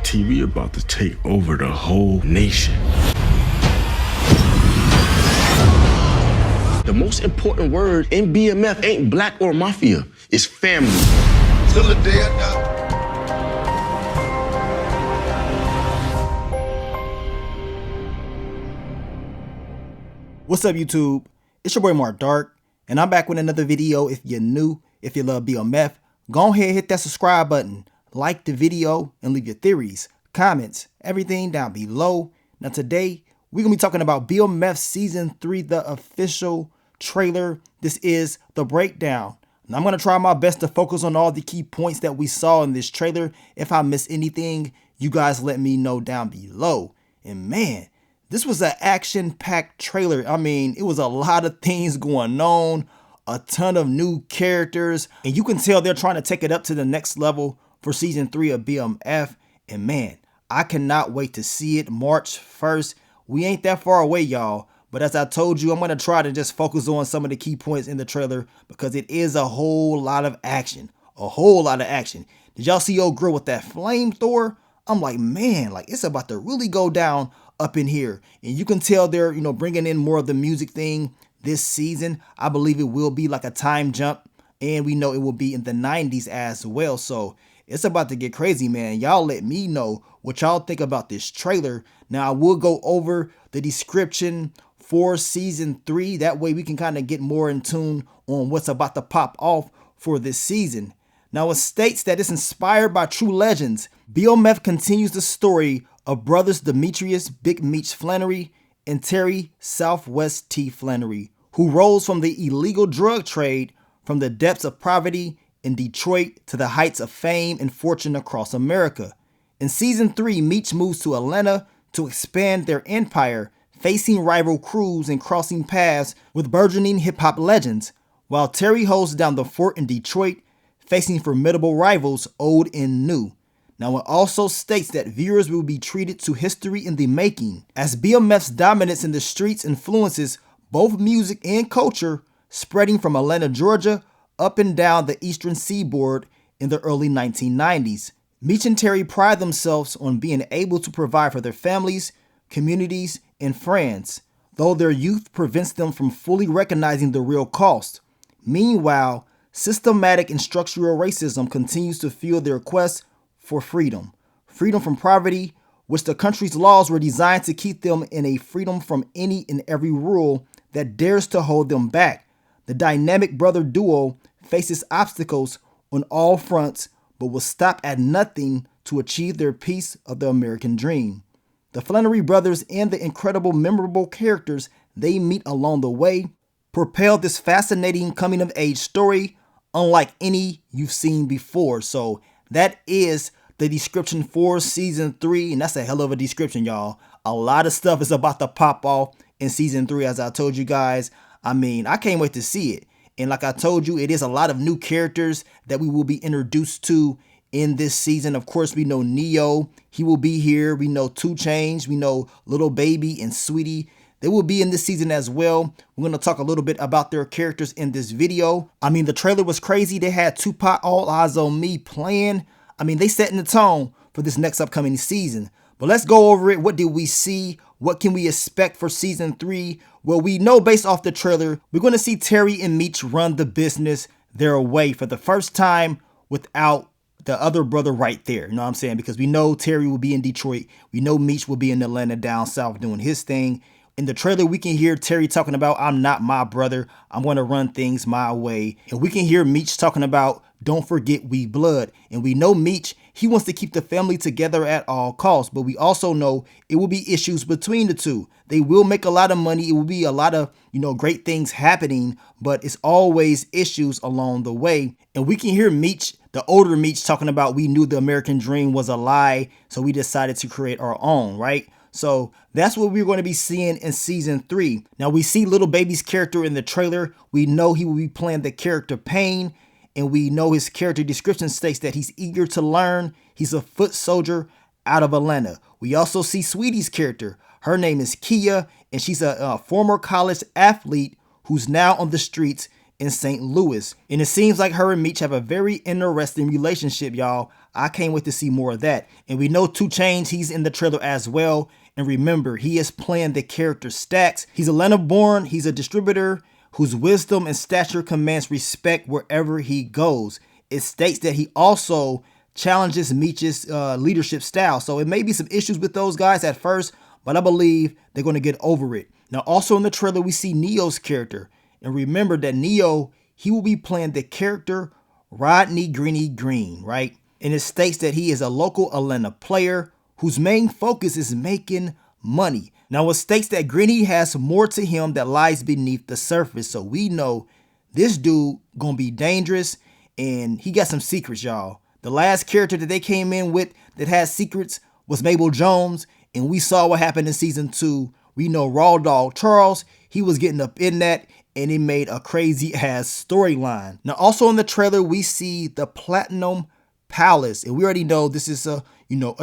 TV about to take over the whole nation. The most important word in BMF ain't black or mafia. It's family. Till the day I die. What's up, YouTube? It's your boy Mark Dark, and I'm back with another video. If you're new, if you love BMF, go ahead, hit that subscribe button, like the video, and leave your theories, comments, everything down below. Now today, we're going to be talking about BMF Season 3, the official trailer. This is the breakdown. And I'm going to try my best to focus on all the key points that we saw in this trailer. If I miss anything, you guys let me know down below. And man, this was an action-packed trailer. I mean, it was a lot of things going on, a ton of new characters, and you can tell they're trying to take it up to the next level for Season 3 of BMF. And man, I cannot wait to see it March 1st. We ain't that far away, y'all. But as I told you, I'm going to try to just focus on some of the key points in the trailer because it is a whole lot of action. A whole lot of action. Did y'all see old girl with that flamethrower? I'm like, man, like it's about to really go down up in here. And you can tell they're, bringing in more of the music thing this season. I believe it will be like a time jump, and we know it will be in the 90s as well. So it's about to get crazy, man. Y'all let me know what y'all think about this trailer. Now I will go over the description for Season 3. That way we can kind of get more in tune on what's about to pop off for this season. Now it states that it's inspired by true legends. BMF continues the story of brothers Demetrius Big Meech Flannery and Terry Southwest T Flannery, who rose from the illegal drug trade from the depths of poverty in Detroit to the heights of fame and fortune across America. In Season 3, Meech moves to Atlanta to expand their empire, facing rival crews and crossing paths with burgeoning hip-hop legends, while Terry holds down the fort in Detroit, facing formidable rivals old and new. Now it also states that viewers will be treated to history in the making, as BMF's dominance in the streets influences both music and culture, spreading from Atlanta, Georgia, up and down the eastern seaboard in the early 1990s. Meech and Terry pride themselves on being able to provide for their families, communities, and friends, though their youth prevents them from fully recognizing the real cost. Meanwhile, systematic and structural racism continues to fuel their quest for freedom. Freedom from poverty, which the country's laws were designed to keep them in a freedom from any and every rule that dares to hold them back. The dynamic brother duo faces obstacles on all fronts, but will stop at nothing to achieve their piece of the American dream. The Flannery brothers and the incredible memorable characters they meet along the way propel this fascinating coming-of-age story unlike any you've seen before. So that is the description for Season 3, and that's a hell of a description, y'all. A lot of stuff is about to pop off in Season 3, as I told you guys. I mean, I can't wait to see it. And like I told you, it is a lot of new characters that we will be introduced to in this season. Of course, we know Neo. He will be here. We know 2 Chainz. We know Lil Baby and Sweetie. They will be in this season as well. We're going to talk a little bit about their characters in this video. I mean, the trailer was crazy. They had Tupac, All Eyes on Me playing. I mean, they setting the tone for this next upcoming season. But let's go over it. What did we see? What can we expect for Season 3? Well, we know based off the trailer, we're going to see Terry and Meech run the business their way for the first time without the other brother right there. You know what I'm saying? Because we know Terry will be in Detroit. We know Meech will be in Atlanta down south doing his thing. In the trailer, we can hear Terry talking about, I'm not my brother. I'm going to run things my way. And we can hear Meech talking about, don't forget we blood. And we know Meech, he wants to keep the family together at all costs. But we also know it will be issues between the two. They will make a lot of money. It will be a lot of, great things happening. But it's always issues along the way. And we can hear Meech, the older Meech, talking about, we knew the American dream was a lie. So we decided to create our own, right? So that's what we're going to be seeing in Season 3. Now we see Lil Baby's character in the trailer. We know he will be playing the character Pain. And we know his character description states that he's eager to learn. He's a foot soldier out of Atlanta. We also see Sweetie's character. Her name is Kia, and she's a former college athlete who's now on the streets in St. Louis. And it seems like her and Meech have a very interesting relationship, y'all. I can't wait to see more of that. And we know 2 Chainz, he's in the trailer as well. And remember, he is playing the character Stacks. He's Atlanta born, he's a distributor whose wisdom and stature commands respect wherever he goes. It states that he also challenges Meech's leadership style. So it may be some issues with those guys at first, but I believe they're going to get over it. Now, also in the trailer, we see Neo's character. And remember that Neo, he will be playing the character Rodney Greeny Green, right? And it states that he is a local Atlanta player whose main focus is making money. Now, it states that Greeny has more to him that lies beneath the surface. So we know this dude gonna be dangerous, and he got some secrets, y'all. The last character that they came in with that had secrets was Mabel Jones, and we saw what happened in season 2. We know Raw Dog Charles, he was getting up in that, and it made a crazy ass storyline. Now, also in the trailer, we see the Platinum Palace, and we already know this is a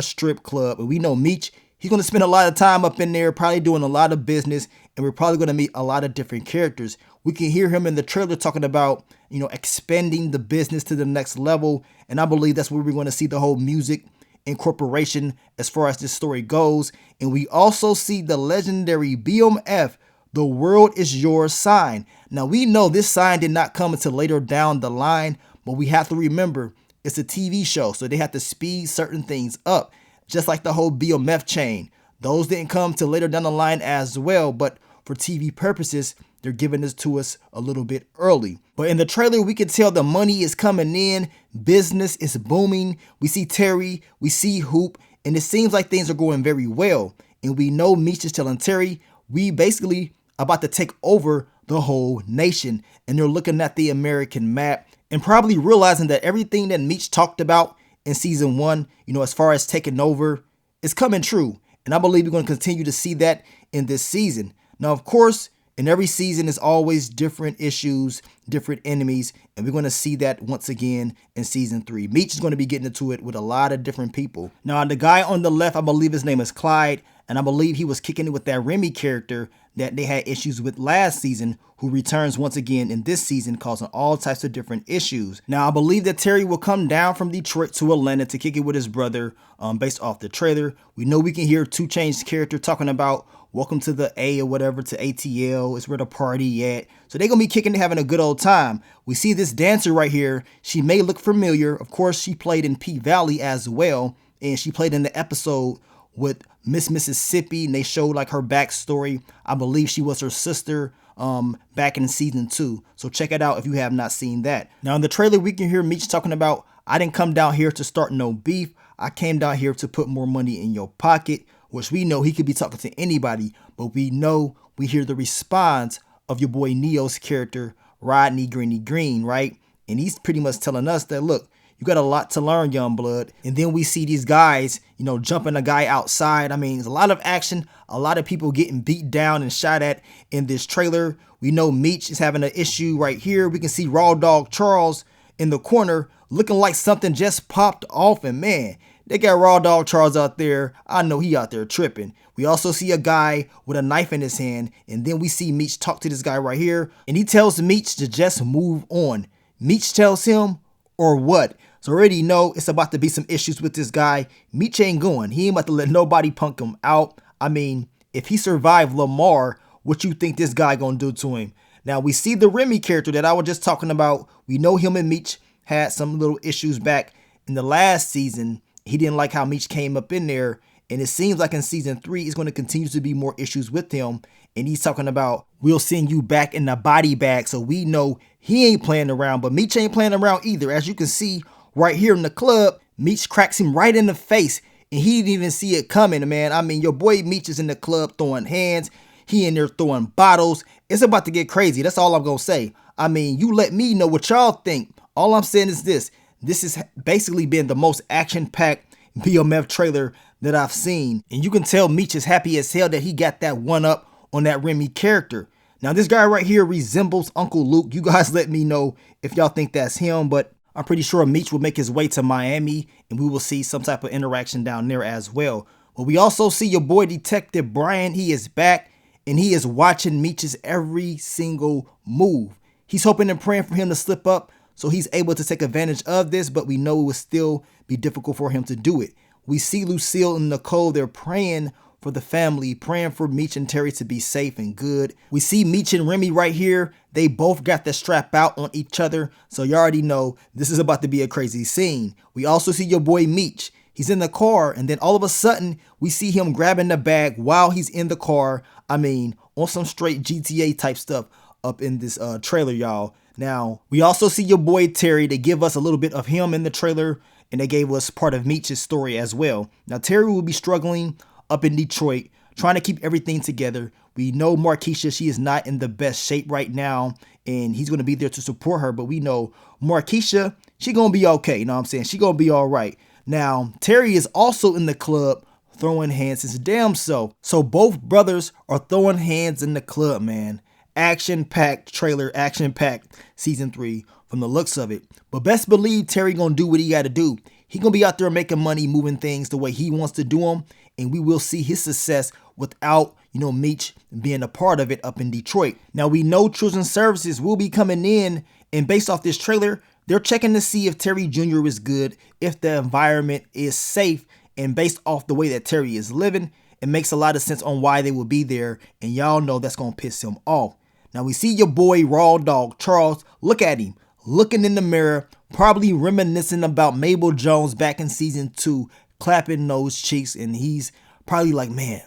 strip club, and we know Meech, he's going to spend a lot of time up in there, probably doing a lot of business, and we're probably going to meet a lot of different characters. We can hear him in the trailer talking about, expanding the business to the next level, and I believe that's where we're going to see the whole music incorporation as far as this story goes. And we also see the legendary BMF, The World Is Yours sign. Now, we know this sign did not come until later down the line, but we have to remember it's a TV show, so they have to speed certain things up, just like the whole BMF chain. Those didn't come till later down the line as well, but for TV purposes, they're giving this to us a little bit early. But in the trailer, we can tell the money is coming in, business is booming. We see Terry, we see Hoop, and it seems like things are going very well. And we know Meech is telling Terry, we basically about to take over the whole nation. And they're looking at the American map and probably realizing that everything that Meech talked about in season 1, as far as taking over, is coming true. And I believe we're going to continue to see that in this season. Now, of course, in every season is always different issues, different enemies, and we're going to see that once again in season 3. Meech is going to be getting into it with a lot of different people. Now, the guy on the left, I believe his name is Clyde, and I believe he was kicking it with that Remy character that they had issues with last season, who returns once again in this season, causing all types of different issues. Now, I believe that Terry will come down from Detroit to Atlanta to kick it with his brother, based off the trailer. We know we can hear 2 Chainz character talking about welcome to the A or whatever, to ATL, it's where the party at. So they're going to be kicking and having a good old time. We see this dancer right here. She may look familiar. Of course, she played in P-Valley as well. And she played in the episode with Miss Mississippi, and they showed like her backstory. I believe she was her sister back in season 2. So check it out if you have not seen that. Now in the trailer, we can hear Meech talking about, I didn't come down here to start no beef. I came down here to put more money in your pocket, which we know he could be talking to anybody, but we hear the response of your boy Neo's character, Rodney Greeny Green, right? And he's pretty much telling us that, look, you got a lot to learn, young blood. And then we see these guys, jumping a guy outside. I mean, there's a lot of action, a lot of people getting beat down and shot at in this trailer. We know Meech is having an issue right here. We can see Raw Dog Charles in the corner looking like something just popped off, and man, they got Raw Dog Charles out there. I know he out there tripping. We also see a guy with a knife in his hand, and then we see Meech talk to this guy right here, and he tells Meech to just move on. Meech tells him, or what? So already know it's about to be some issues with this guy. Meech ain't going. He ain't about to let nobody punk him out. I mean, if he survived Lamar, what you think this guy gonna do to him? Now we see the Remy character that I was just talking about. We know him and Meech had some little issues back in the last season. He didn't like how Meech came up in there. And it seems like in season 3, it's going to continue to be more issues with him. And he's talking about, we'll send you back in the body bag. So we know he ain't playing around, but Meech ain't playing around either. As you can see right here in the club, Meech cracks him right in the face. And he didn't even see it coming, man. I mean, your boy Meech is in the club throwing hands. He in there throwing bottles. It's about to get crazy. That's all I'm going to say. I mean, you let me know what y'all think. All I'm saying is this. This has basically been the most action-packed BMF trailer that I've seen. And you can tell Meech is happy as hell that he got that one up on that Remy character. Now, this guy right here resembles Uncle Luke. You guys let me know if y'all think that's him, but I'm pretty sure Meech will make his way to Miami and we will see some type of interaction down there as well. But we also see your boy Detective Brian. He is back and he is watching Meech's every single move. He's hoping and praying for him to slip up so he's able to take advantage of this, but we know it will still be difficult for him to do it. We see Lucille and Nicole, they're praying for the family, praying for Meech and Terry to be safe and good. We see Meech and Remy right here. They both got the strap out on each other, so you already know this is about to be a crazy scene. We also see your boy Meech. He's in the car, and then all of a sudden, we see him grabbing the bag while he's in the car. I mean, on some straight GTA type stuff up in this trailer, y'all. Now, we also see your boy Terry. They give us a little bit of him in the trailer, and they gave us part of Meech's story as well. Now, Terry will be struggling up in Detroit, trying to keep everything together. We know Marquisha, she is not in the best shape right now, and he's going to be there to support her, but we know Marquisha, she going to be okay, you know what I'm saying? She going to be all right. Now, Terry is also in the club throwing hands his damn self. So both brothers are throwing hands in the club, man. Action-packed trailer, action-packed season 3 from the looks of it. But best believe Terry gonna do what he gotta do. He gonna be out there making money, moving things the way he wants to do them, and we will see his success without, Meech being a part of it up in Detroit. Now we know Children's Services will be coming in, and based off this trailer, they're checking to see if Terry Jr. is good, if the environment is safe, and based off the way that Terry is living, it makes a lot of sense on why they will be there, and y'all know that's gonna piss him off. Now we see your boy Raw Dog Charles. Look at him, looking in the mirror, probably reminiscing about Mabel Jones back in season 2, clapping those cheeks, and he's probably like, man,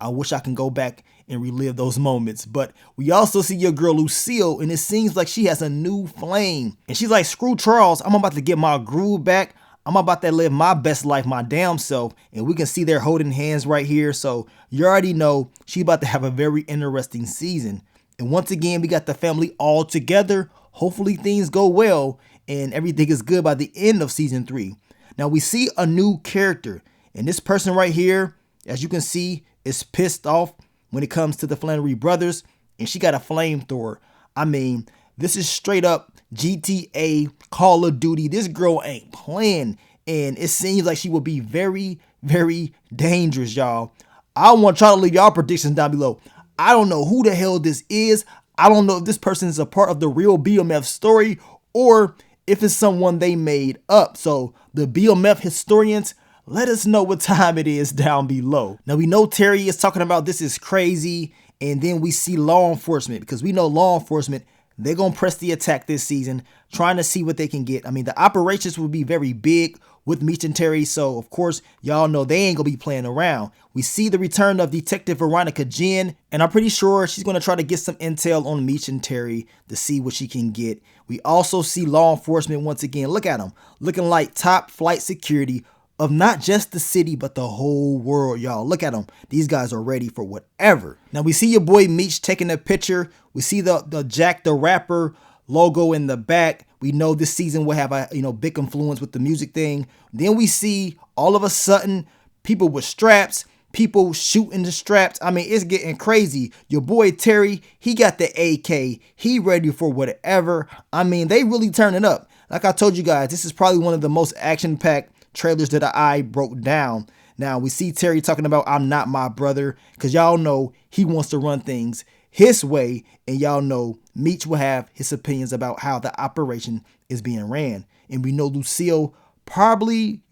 I wish I can go back and relive those moments. But we also see your girl Lucille, and it seems like she has a new flame. And she's like, screw Charles, I'm about to get my groove back. I'm about to live my best life, my damn self. And we can see they're holding hands right here. So you already know she's about to have a very interesting season. And once again, we got the family all together. Hopefully things go well and everything is good by the end of season 3. Now we see a new character. And this person right here, as you can see, is pissed off when it comes to the Flannery brothers, and she got a flamethrower. I mean, this is straight up GTA, Call of Duty. This girl ain't playing, and it seems like she will be very, very dangerous, y'all. I want y'all to leave y'all predictions down below. I don't know who the hell this is. I don't know if this person is a part of the real BMF story or if it's someone they made up. So the BMF historians, let us know what time it is down below. Now we know Terry is talking about this is crazy, and then we see law enforcement, because we know law enforcement, they're going to press the attack this season, trying to see what they can get. I mean, the operations will be very big with Meech and Terry, so of course, y'all know they ain't going to be playing around. We see the return of Detective Veronica Jen, and I'm pretty sure she's going to try to get some intel on Meech and Terry to see what she can get. We also see law enforcement once again. Look at them, looking like top flight security of not just the city, but the whole world, y'all. Look at them. These guys are ready for whatever. Now, we see your boy Meech taking a picture. We see the Jack the Rapper logo in the back. We know this season will have a big influence with the music thing. Then we see all of a sudden people with straps, people shooting the straps. I mean, it's getting crazy. Your boy Terry, he got the AK. He ready for whatever. I mean, they really turning up. Like I told you guys, this is probably one of the most action-packed trailers that I broke down. Now we see Terry talking about I'm not my brother, because y'all know he wants to run things his way, and y'all know Meech will have his opinions about how the operation is being ran. And we know Lucille probably,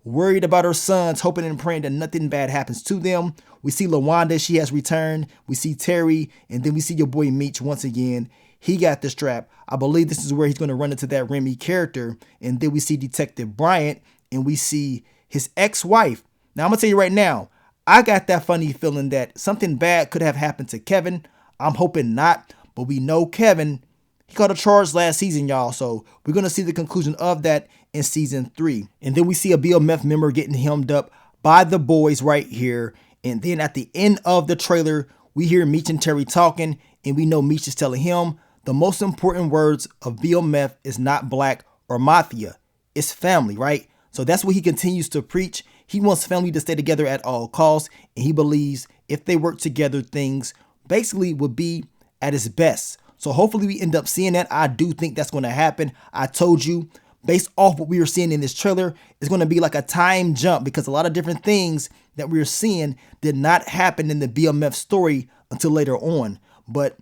worried about her sons, hoping and praying that nothing bad happens to them. We see LaWanda, she has returned. We see Terry, and then we see your boy Meech once again. He got the strap. I believe this is where he's going to run into that Remy character. And then we see Detective Bryant, and we see his ex-wife. Now, I'm going to tell you right now, I got that funny feeling that something bad could have happened to Kevin. I'm hoping not, but we know Kevin, he got a charge last season, y'all. So we're going to see the conclusion of that in season 3. And then we see a BMF member getting hemmed up by the boys right here. And then at the end of the trailer, we hear Meech and Terry talking, and we know Meech is telling him the most important words of BMF is not black or mafia. It's family, right? So that's what he continues to preach. He wants family to stay together at all costs, and he believes if they work together, things basically would be at its best. So hopefully we end up seeing that. I do think that's going to happen. I told you, based off what we were seeing in this trailer, it's going to be like a time jump, because a lot of different things that we're seeing did not happen in the BMF story until later on. But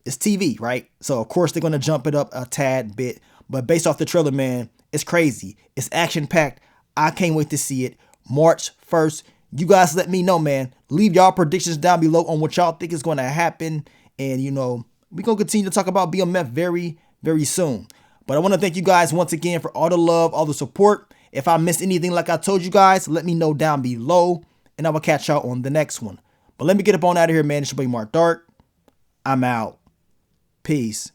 it's TV, right? So of course they're gonna jump it up a tad bit. But based off the trailer, man, it's crazy. It's action-packed. I can't wait to see it. March 1st. You guys let me know, man. Leave y'all predictions down below on what y'all think is going to happen. And, you know, we're going to continue to talk about BMF very, very soon. But I want to thank you guys once again for all the love, all the support. If I missed anything like I told you guys, let me know down below. And I will catch y'all on the next one. But let me get up on out of here, man. It's your boy Mark Dark. I'm out. Peace.